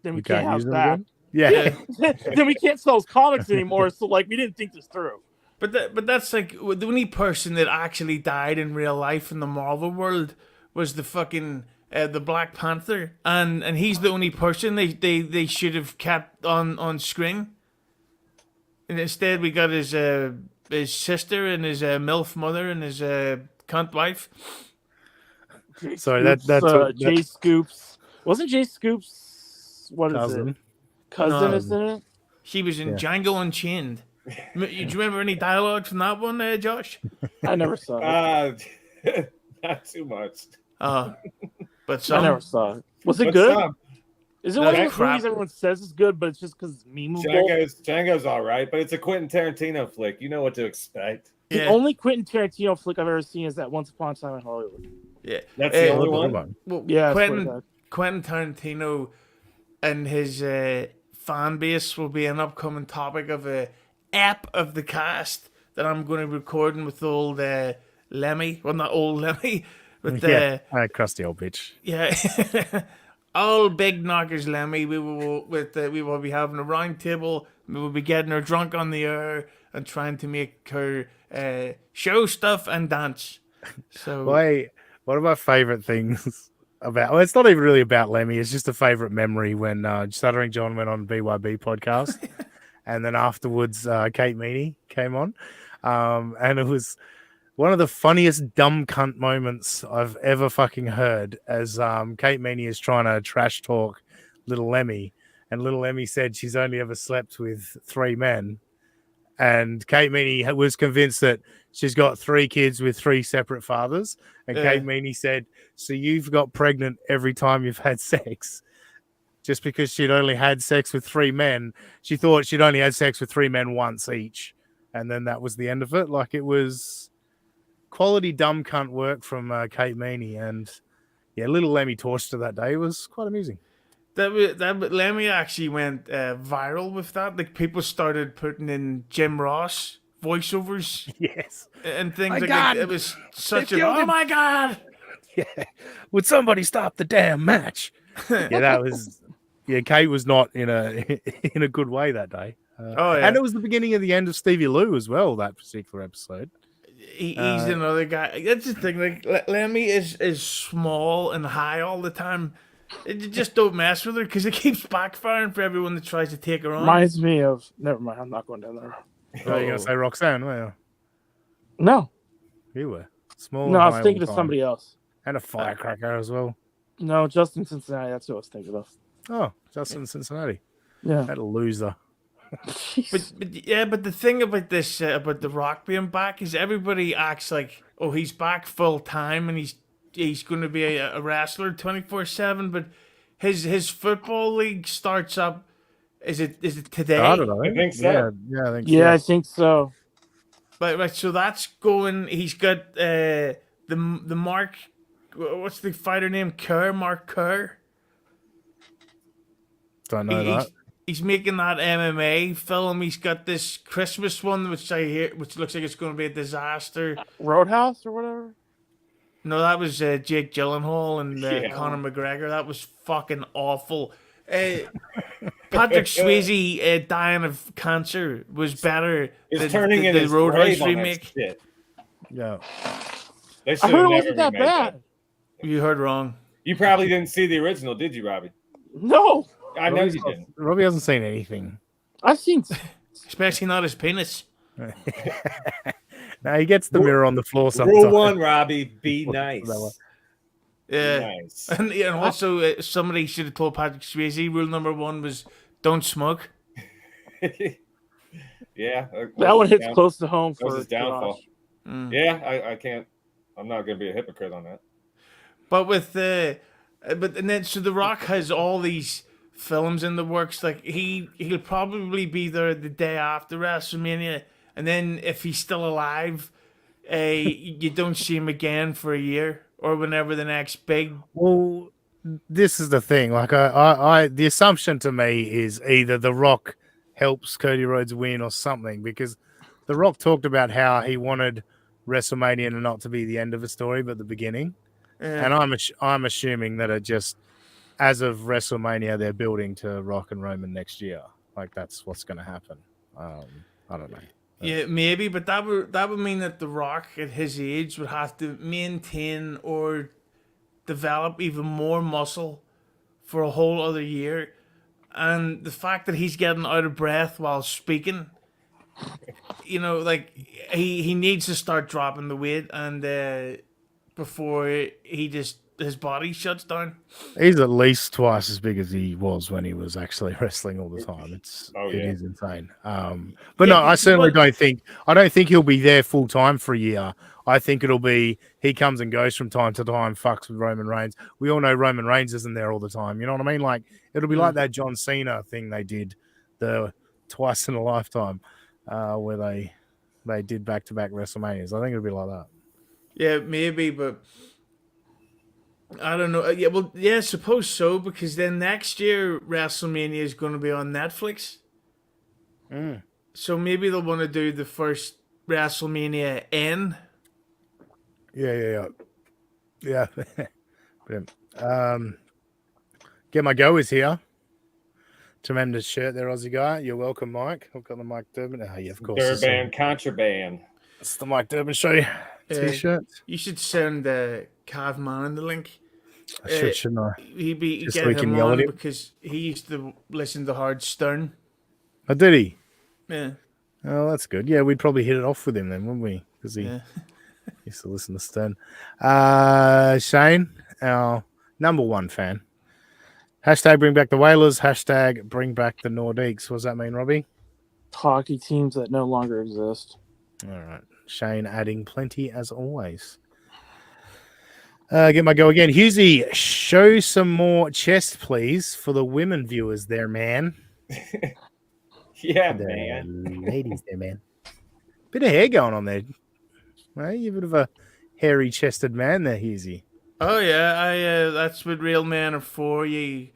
[SPEAKER 4] then we can't have
[SPEAKER 1] use
[SPEAKER 4] him
[SPEAKER 1] them
[SPEAKER 4] back.
[SPEAKER 1] again. Yeah.
[SPEAKER 4] Then we can't sell his comics anymore. So like, we didn't think this through.
[SPEAKER 2] But that's like the only person that actually died in real life in the Marvel world was the fucking the Black Panther, and he's the only person they should have kept on screen. And instead, we got his sister and his MILF mother and his cunt wife.
[SPEAKER 1] Sorry, that's
[SPEAKER 4] Jay Scoops. Wasn't Jay Scoops
[SPEAKER 1] cousin.
[SPEAKER 4] Cousin,
[SPEAKER 2] No.
[SPEAKER 4] isn't it?
[SPEAKER 2] She was in Django Unchained. Do you remember any dialogue from that one, Josh?
[SPEAKER 4] I never saw it.
[SPEAKER 3] Not too much.
[SPEAKER 2] But some,
[SPEAKER 4] I never saw it. Was it
[SPEAKER 3] But
[SPEAKER 4] good?
[SPEAKER 3] some.
[SPEAKER 4] Is it
[SPEAKER 2] No,
[SPEAKER 4] one of those
[SPEAKER 2] crap.
[SPEAKER 4] movies everyone says is good, but it's just because it's memeable?
[SPEAKER 3] Django's all right, but it's a Quentin Tarantino flick. You know what to expect.
[SPEAKER 4] The
[SPEAKER 2] Yeah.
[SPEAKER 4] only Quentin Tarantino flick I've ever seen is that Once Upon a Time in Hollywood.
[SPEAKER 2] Yeah,
[SPEAKER 3] That's the only
[SPEAKER 1] Good
[SPEAKER 3] one.
[SPEAKER 1] one.
[SPEAKER 2] Well,
[SPEAKER 4] Yeah, I swear to God.
[SPEAKER 2] Quentin Tarantino and his fan base will be an upcoming topic of a app of the cast that I'm going to be recording with old Lemmy. Well, not old Lemmy, but
[SPEAKER 1] Crusty old bitch.
[SPEAKER 2] yeah. All big knockers, Lemmy. We will be having a round table. We will be getting her drunk on the air and trying to make her show stuff and dance. So
[SPEAKER 1] Wait, one of my favorite things about it's not even really about Lemmy. It's just a favorite memory when Stuttering John went on BYB podcast, and then afterwards Kate Meany came on, and it was one of the funniest dumb cunt moments I've ever fucking heard. As Kate Meany is trying to trash talk Little Lemmy, and Little Lemmy said she's only ever slept with 3 men. And Kate Meany was convinced that she's got 3 kids with 3 separate fathers. And Kate Meany said, so you've got pregnant every time you've had sex. Just because she'd only had sex with 3 men, she thought she'd only had sex with 3 men once each. And then that was the end of it. Like, it was quality dumb cunt work from Kate Meany. And yeah, Little Lemmy torched her that day. It was quite amusing.
[SPEAKER 2] that Lemmy actually went viral with that. Like people started putting in Jim Ross voiceovers
[SPEAKER 1] Yes.
[SPEAKER 2] and things
[SPEAKER 1] My
[SPEAKER 2] like
[SPEAKER 1] God,
[SPEAKER 2] that. It was such
[SPEAKER 1] they
[SPEAKER 2] a
[SPEAKER 1] killed
[SPEAKER 2] oh
[SPEAKER 1] him.
[SPEAKER 2] my god.
[SPEAKER 1] Yeah. Would somebody stop the damn match? Yeah, that was. Yeah, Kate was not in a good way that day.
[SPEAKER 2] Oh yeah,
[SPEAKER 1] And it was the beginning of the end of Stevie Lou as well. That particular episode.
[SPEAKER 2] he's another guy. That's the thing. Like Lemmy is small and high all the time. You just don't mess with her because it keeps backfiring for everyone that tries to take her on.
[SPEAKER 4] Reminds me of. Never mind. I'm not going down there.
[SPEAKER 1] Oh, you're gonna say Roxanne? Well,
[SPEAKER 4] No,
[SPEAKER 1] you were small.
[SPEAKER 4] no.
[SPEAKER 1] and
[SPEAKER 4] I was
[SPEAKER 1] high
[SPEAKER 4] thinking
[SPEAKER 1] all
[SPEAKER 4] of
[SPEAKER 1] the time.
[SPEAKER 4] somebody else.
[SPEAKER 1] And a firecracker as well.
[SPEAKER 4] No, Justin Cincinnati. That's who I was thinking of.
[SPEAKER 1] Oh, Justin Cincinnati.
[SPEAKER 4] Yeah.
[SPEAKER 1] That loser.
[SPEAKER 2] But the thing about this about The Rock being back is everybody acts like, oh, he's back full time and he's going to be a wrestler 24/7. But his football league starts up. Is it today?
[SPEAKER 1] Started, I
[SPEAKER 3] I think so.
[SPEAKER 1] Yeah, I think
[SPEAKER 4] Yeah, I
[SPEAKER 1] so.
[SPEAKER 4] think so.
[SPEAKER 2] But right, so that's going. He's got the Mark. What's the fighter name? Mark Kerr.
[SPEAKER 1] Don't know that.
[SPEAKER 2] He's making that MMA film. He's got this Christmas one, which looks like it's going to be a disaster.
[SPEAKER 4] Roadhouse or whatever.
[SPEAKER 2] No, that was Jake Gyllenhaal and
[SPEAKER 3] Yeah.
[SPEAKER 2] Conor McGregor. That was fucking awful. Patrick Swayze dying of cancer was better
[SPEAKER 3] He's
[SPEAKER 2] than
[SPEAKER 3] turning in
[SPEAKER 2] the
[SPEAKER 3] his
[SPEAKER 2] Roadhouse
[SPEAKER 3] grave on that
[SPEAKER 2] remake.
[SPEAKER 3] shit.
[SPEAKER 1] Yeah.
[SPEAKER 3] They
[SPEAKER 4] I
[SPEAKER 3] should
[SPEAKER 4] heard
[SPEAKER 3] have
[SPEAKER 4] it
[SPEAKER 3] never
[SPEAKER 4] wasn't that
[SPEAKER 3] remade
[SPEAKER 4] bad.
[SPEAKER 2] You heard wrong.
[SPEAKER 3] You probably didn't see the original, did you, Robbie?
[SPEAKER 4] No,
[SPEAKER 3] I know you didn't.
[SPEAKER 1] Robbie hasn't seen anything.
[SPEAKER 4] I've seen.
[SPEAKER 2] Especially not his penis.
[SPEAKER 1] Now he gets the mirror on the floor sometimes.
[SPEAKER 3] Rule 1, Robbie, be nice.
[SPEAKER 1] That one.
[SPEAKER 2] Yeah.
[SPEAKER 3] Nice.
[SPEAKER 2] And also, somebody should have told Patrick Swayze rule number 1 was don't smoke.
[SPEAKER 3] Yeah.
[SPEAKER 4] That one hits close to home
[SPEAKER 3] That was
[SPEAKER 4] for
[SPEAKER 3] his downfall.
[SPEAKER 2] Mm.
[SPEAKER 3] Yeah, I can't. I'm not going to be a hypocrite on that.
[SPEAKER 2] But with But and then so The Rock has all these films in the works. Like he'll probably be there the day after WrestleMania, and then if he's still alive, you don't see him again for a year or whenever the next big.
[SPEAKER 1] Well, this is the thing. Like, the assumption to me is either The Rock helps Cody Rhodes win or something, because The Rock talked about how he wanted WrestleMania not to be the end of a story, but the beginning. And I'm assuming that it just, as of WrestleMania, they're building to Rock and Roman next year. Like, that's what's going to happen. I don't know.
[SPEAKER 2] Yeah, maybe, but that would mean that The Rock at his age would have to maintain or develop even more muscle for a whole other year. And the fact that he's getting out of breath while speaking, like he needs to start dropping the weight and before his body shuts down.
[SPEAKER 1] He's at least twice as big as he was when he was actually wrestling all the time. It is insane. But no, I certainly don't think he'll be there full time for a year. I think it'll be he comes and goes from time to time, fucks with Roman Reigns. We all know Roman Reigns isn't there all the time. You know what I mean? Like, it'll be like that John Cena thing they did the twice in a lifetime, where they did back-to-back WrestleManias. I think it'll be like that.
[SPEAKER 2] Yeah, maybe, but I don't know. Yeah, well, yeah, suppose so, because then next year WrestleMania is going to be on Netflix. So maybe they'll want to do the first WrestleMania N.
[SPEAKER 1] Yeah. Brilliant. Get My Go is here. Tremendous shirt there, Aussie guy. You're welcome, Mike. I've got the Mike Durbin. Oh, yeah, of course.
[SPEAKER 3] Durban Contraband.
[SPEAKER 1] It's the Mike Durbin Show t-shirt.
[SPEAKER 2] You should send Cav Man the link.
[SPEAKER 1] I should, shouldn't I?
[SPEAKER 2] He'd be
[SPEAKER 1] Just
[SPEAKER 2] get
[SPEAKER 1] so we
[SPEAKER 2] him
[SPEAKER 1] can yell
[SPEAKER 2] on
[SPEAKER 1] at him.
[SPEAKER 2] because he used to listen to Hard Stern.
[SPEAKER 1] Oh, did he?
[SPEAKER 2] Yeah.
[SPEAKER 1] Oh, that's good. Yeah, we'd probably hit it off with him then, wouldn't we? Because he used to listen to Stern. Shane, our number one fan. Hashtag bring back the Whalers. Hashtag bring back the Nordiques. What does that mean, Robbie?
[SPEAKER 4] Hockey teams that no longer exist.
[SPEAKER 1] All right. Shane adding plenty as always. Get my go again. Hughezy, show some more chest, please, for the women viewers there, man.
[SPEAKER 3] Yeah,
[SPEAKER 1] The
[SPEAKER 3] man.
[SPEAKER 1] ladies there, man. Bit of hair going on there. Right? You're a bit of a hairy-chested man there, Hughezy.
[SPEAKER 2] Oh yeah, that's what real men are for. You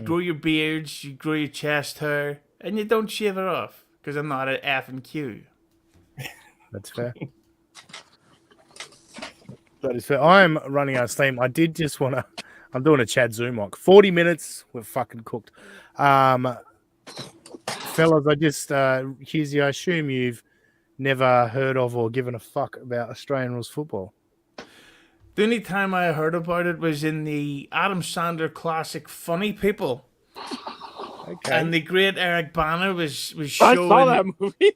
[SPEAKER 2] grow your beards, you grow your chest hair, and you don't shave it off. Because I'm not an F and Q.
[SPEAKER 1] That's fair. That is fair. I'm running out of steam. I did just want to. I'm doing a Chad Zumok. 40 minutes. We're fucking cooked. Fellas, I just, Hughezy, I assume you've never heard of or given a fuck about Australian rules football.
[SPEAKER 2] The only time I heard about it was in the Adam Sandler classic Funny People.
[SPEAKER 1] Okay.
[SPEAKER 2] And the great Eric Bana was showing.
[SPEAKER 4] I saw that movie.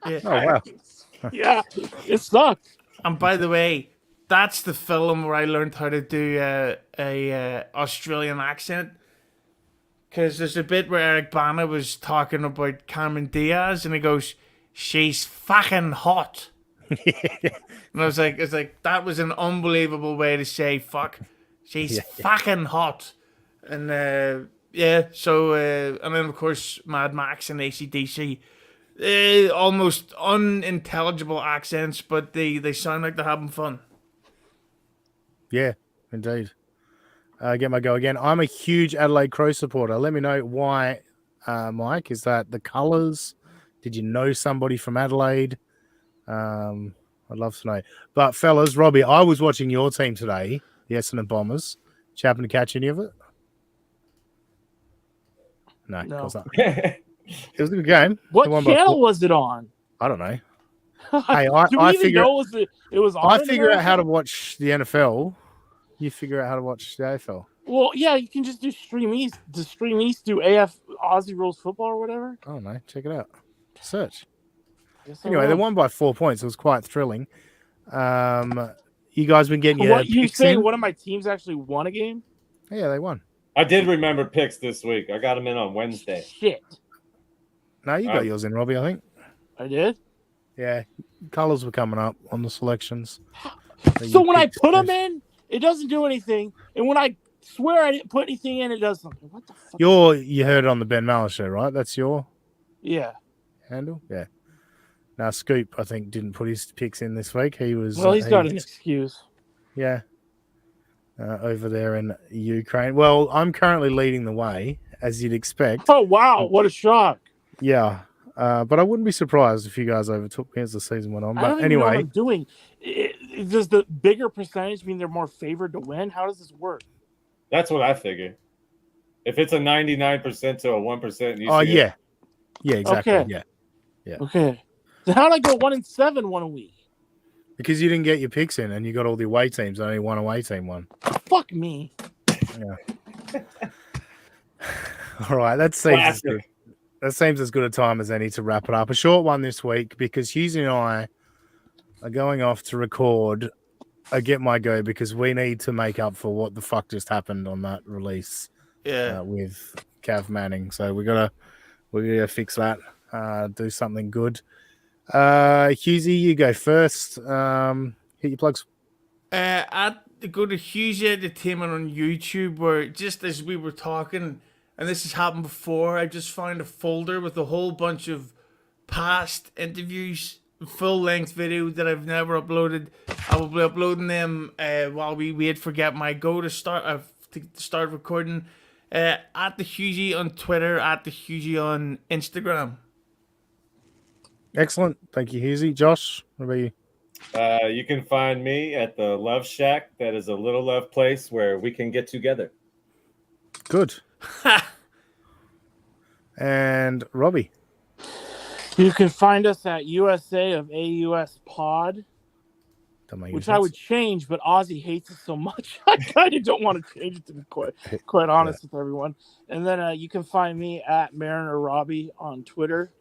[SPEAKER 2] Yeah.
[SPEAKER 1] Oh, wow.
[SPEAKER 4] Yeah, it sucked.
[SPEAKER 2] And by the way, that's the film where I learned how to do a Australian accent. Because there's a bit where Eric Bana was talking about Cameron Diaz, and he goes, "She's fucking hot." And I was like, that was an unbelievable way to say fuck. She's fucking hot. And so and then of course Mad Max and AC/DC. Almost unintelligible accents, but they sound like they're having fun.
[SPEAKER 1] Yeah, indeed. Get my go again. I'm a huge Adelaide Crow supporter. Let me know why, Mike. Is that the colours? Did you know somebody from Adelaide? I'd love to know. But fellas, Robbie, I was watching your team today, the Essendon Bombers. Did you happen to catch any of it? No, of course not. It was a good game.
[SPEAKER 4] What channel was it on?
[SPEAKER 1] I don't know. Hey, I
[SPEAKER 4] figure it was on.
[SPEAKER 1] I figure out how to watch the NFL. You figure out how to watch the AFL.
[SPEAKER 4] Well, yeah, you can just do Stream East. Does Stream East do AF Aussie Rules Football or whatever?
[SPEAKER 1] I don't know. Check it out. Search. Anyway, they won by 4 points. It was quite thrilling. You guys been getting your
[SPEAKER 4] what you
[SPEAKER 1] picks
[SPEAKER 4] saying?
[SPEAKER 1] in?
[SPEAKER 4] One of my teams actually won a game.
[SPEAKER 1] Yeah, they won.
[SPEAKER 3] I did remember picks this week. I got them in on Wednesday.
[SPEAKER 4] Shit.
[SPEAKER 1] No, you got yours in, Robbie, I think.
[SPEAKER 4] I did?
[SPEAKER 1] Yeah. Colours were coming up on the selections.
[SPEAKER 4] So when I put them in, it doesn't do anything. And when I swear I didn't put anything in. It does something. What the fuck?
[SPEAKER 1] You heard it on the Ben Mallet show, right? That's your
[SPEAKER 4] Yeah.
[SPEAKER 1] handle? Yeah. Now, Scoop, I think, didn't put his picks in this week. He was...
[SPEAKER 4] Well, he's got an excuse.
[SPEAKER 1] Yeah. Over there in Ukraine. Well, I'm currently leading the way, as you'd expect.
[SPEAKER 4] Oh, wow. What a shock.
[SPEAKER 1] Yeah. But I wouldn't be surprised if you guys overtook me as the season went on.
[SPEAKER 4] I
[SPEAKER 1] But
[SPEAKER 4] don't even know what
[SPEAKER 1] anyway,
[SPEAKER 4] I'm doing. Does the bigger percentage mean they're more favored to win? How does this work?
[SPEAKER 3] That's what I figure. If it's a 99% to a 1%, you
[SPEAKER 1] oh,
[SPEAKER 3] see
[SPEAKER 1] yeah. Yeah, exactly.
[SPEAKER 4] Okay.
[SPEAKER 1] Yeah.
[SPEAKER 4] Okay. So how did I go 1-7 one week?
[SPEAKER 1] Because you didn't get your picks in and you got all the away teams. Only one away team won.
[SPEAKER 4] Fuck me.
[SPEAKER 1] Yeah. All right. That seems as good a time as any to wrap it up. A short one this week because Hughezy and I are going off to record a Get My Go because we need to make up for what the fuck just happened on that release with Cav Manning. So we're gonna fix that. Do something good. Hughezy, you go first. Hit your plugs.
[SPEAKER 2] I'd go to Hughezy Entertainment on YouTube, where just as we were talking, and this has happened before, I just found a folder with a whole bunch of past interviews, full-length video that I've never uploaded. I will be uploading them while we wait for Get My Go to start recording. At the Hughezy on Twitter, at the Hughezy on Instagram.
[SPEAKER 1] Excellent. Thank you, Hughezy. Josh, what about you?
[SPEAKER 3] You can find me at the Love Shack. That is a little love place where we can get together.
[SPEAKER 1] Good. And Robbie.
[SPEAKER 4] You can find us at USA of AUS Pod, which I would change, but Ozzy hates it so much. I kind of don't want to change it, to be quite honest with everyone. And then you can find me at Mariner Robbie on Twitter,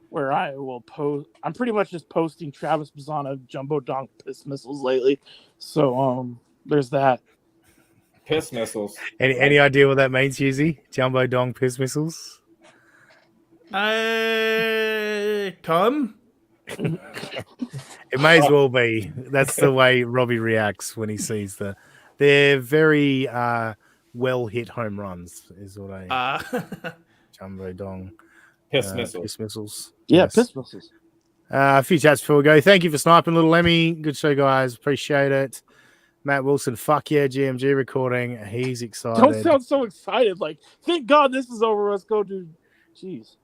[SPEAKER 4] where I will post. I'm pretty much just posting Travis Bazana jumbo donk piss missiles lately. So there's that.
[SPEAKER 3] Piss missiles.
[SPEAKER 1] Any idea what that means, Hughezy? Jumbo dong piss missiles?
[SPEAKER 2] Come.
[SPEAKER 1] It may as well be. That's the way Robbie reacts when he sees they're very well hit home runs, is what I jumbo dong
[SPEAKER 3] piss missiles.
[SPEAKER 1] Piss missiles.
[SPEAKER 4] Yeah,
[SPEAKER 1] yes.
[SPEAKER 4] piss missiles.
[SPEAKER 1] A few chats before we go. Thank you for sniping, little Emmy. Good show, guys. Appreciate it. Matt Wilson, fuck yeah, GMG recording. He's excited.
[SPEAKER 4] Don't sound so excited. Like, thank God this is over. Let's go do. Jeez.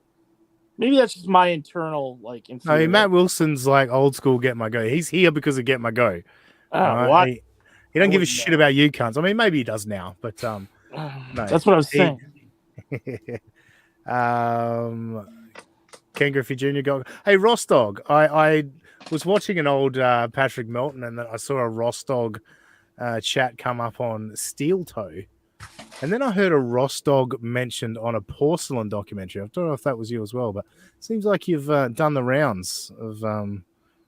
[SPEAKER 4] Maybe that's just my internal
[SPEAKER 1] No, Matt Wilson's like old school Get My Go. He's here because of Get My Go.
[SPEAKER 4] What?
[SPEAKER 1] He don't give a shit about you cunts. I mean, maybe he does now, but no.
[SPEAKER 4] That's what I was saying.
[SPEAKER 1] Ken Griffey Jr. got. Hey, Ross Dog. I was watching an old Patrick Melton, and then I saw a Ross Dog chat come up on Steel Toe. And then I heard a Ross Dog mentioned on a porcelain documentary. I don't know if that was you as well, but it seems like you've done the rounds of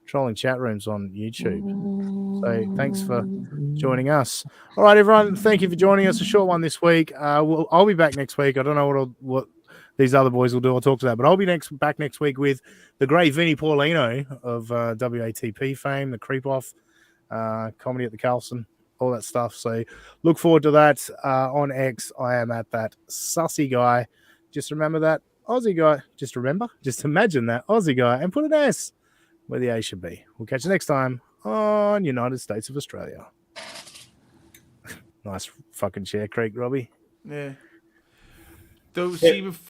[SPEAKER 1] trolling chat rooms on YouTube. So thanks for joining us. All right, everyone. Thank you for joining us. A short one this week. I'll be back next week. I don't know what these other boys will do. I'll talk to that. But I'll be back next week with the great Vinny Paulino of WATP fame, the Creep Off, comedy at the Carlson, all that stuff. So look forward to that. On X, I am at that sussy guy. Just remember that Aussie guy. Just imagine that Aussie guy and put an S where the A should be. We'll catch you next time on United States of Australia. Nice fucking chair creak, Robbie.
[SPEAKER 2] Yeah. Don't see